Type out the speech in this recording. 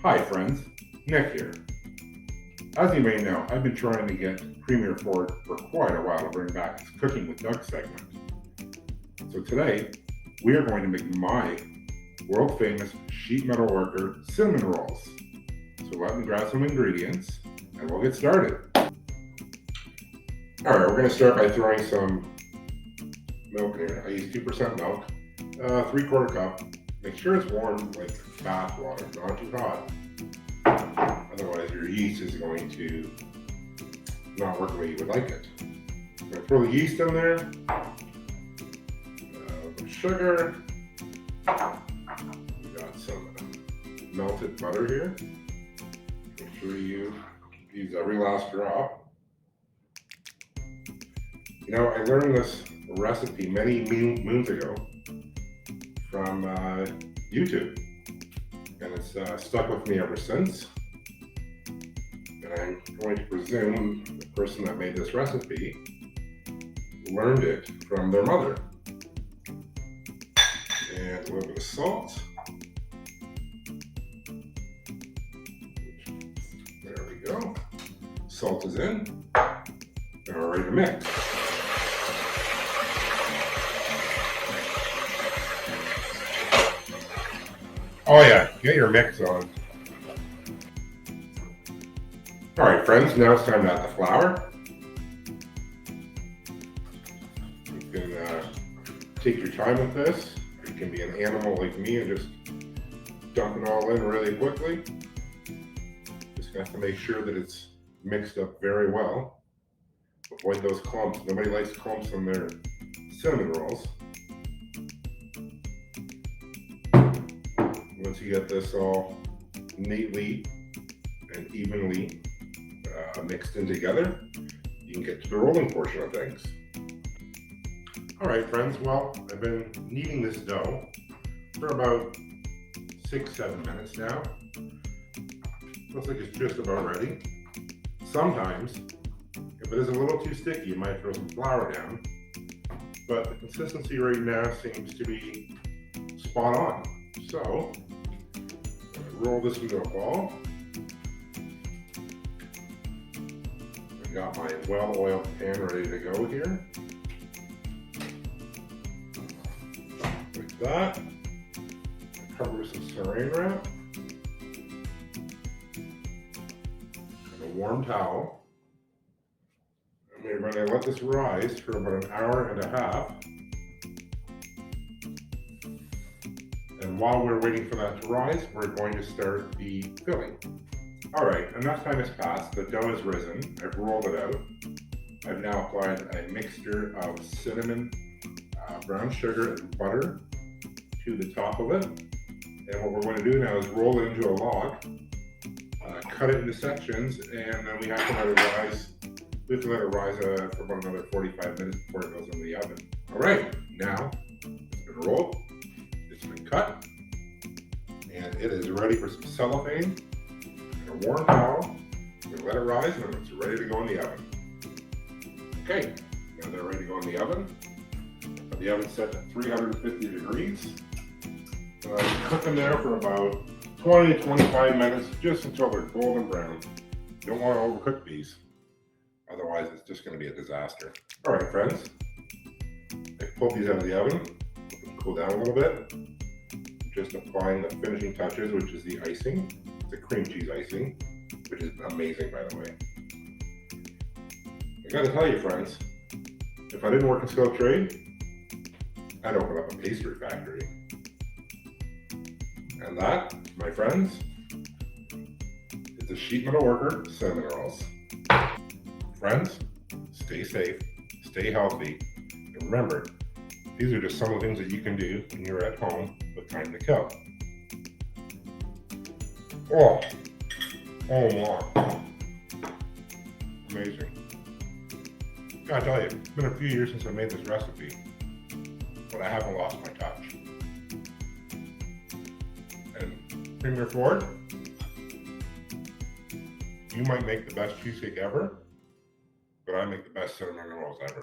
Hi friends, Nick here. As you may know, I've been trying to get Premier Ford for quite a while to bring back its Cooking with Doug segment. So today, we are going to make my world famous sheet metal worker cinnamon rolls. So let me grab some ingredients and we'll get started. Alright, we're going to start by throwing some milk in here. I use 2% milk, 3/4 cup. Make sure it's warm, like bath water, not too hot. Otherwise, your yeast is going to not work the way you would like it. I'm going to throw the yeast in there, sugar. We got some melted butter here. Make sure you use every last drop. You know, I learned this recipe many moons ago from YouTube, and it's stuck with me ever since. And I'm going to presume the person that made this recipe learned it from their mother. And a little bit of salt. There we go. Salt is in. Now we're ready to mix. Oh yeah, get your mix on. Alright friends, now it's time to add the flour. You can take your time with this. You can be an animal like me and just dump it all in really quickly. Just have to make sure that it's mixed up very well. Avoid those clumps. Nobody likes clumps on their cinnamon rolls. Once you get this all neatly and evenly mixed in together, you can get to the rolling portion of things. Alright friends, well, I've been kneading this dough for about 6-7 minutes now. Looks like it's just about ready. Sometimes, if it is a little too sticky, you might throw some flour down, but the consistency right now seems to be spot on. So, roll this into a ball. I've got my well-oiled pan ready to go here. Like that. Cover with some saran wrap. And a warm towel. And we're going to let this rise for about 1.5 hours. And while we're waiting for that to rise, we're going to start the filling. All right, enough time has passed. The dough has risen. I've rolled it out. I've now applied a mixture of cinnamon, brown sugar, and butter to the top of it. And what we're going to do now is roll it into a log, cut it into sections, and then we have to let it rise. We have to let it rise for about another 45 minutes before it goes in the oven. All right, now it's been rolled. It's been cut, and it is ready for some cellophane and a warm towel. We're gonna let it rise, and it's ready to go in the oven. Okay, now they're ready to go in the oven. The oven's set to 350 degrees. Cook them there for about 20 to 25 minutes, just until they're golden brown. You don't want to overcook these, otherwise it's just going to be a disaster. All right, friends, I pulled these out of the oven. Cool down a little bit. Just applying the finishing touches, which is the icing. It's a cream cheese icing, which is amazing, by the way. I gotta tell you, friends, if I didn't work in skilled trade, I'd open up a pastry factory. And that, my friends, is the sheet metal worker cinnamon rolls. Friends, stay safe, stay healthy, and remember, these are just some of the things that you can do when you're at home with time to kill. Oh my. Amazing. Gotta tell you, it's been a few years since I made this recipe, but I haven't lost my touch. And Premier Ford, you might make the best cheesecake ever, but I make the best cinnamon rolls ever.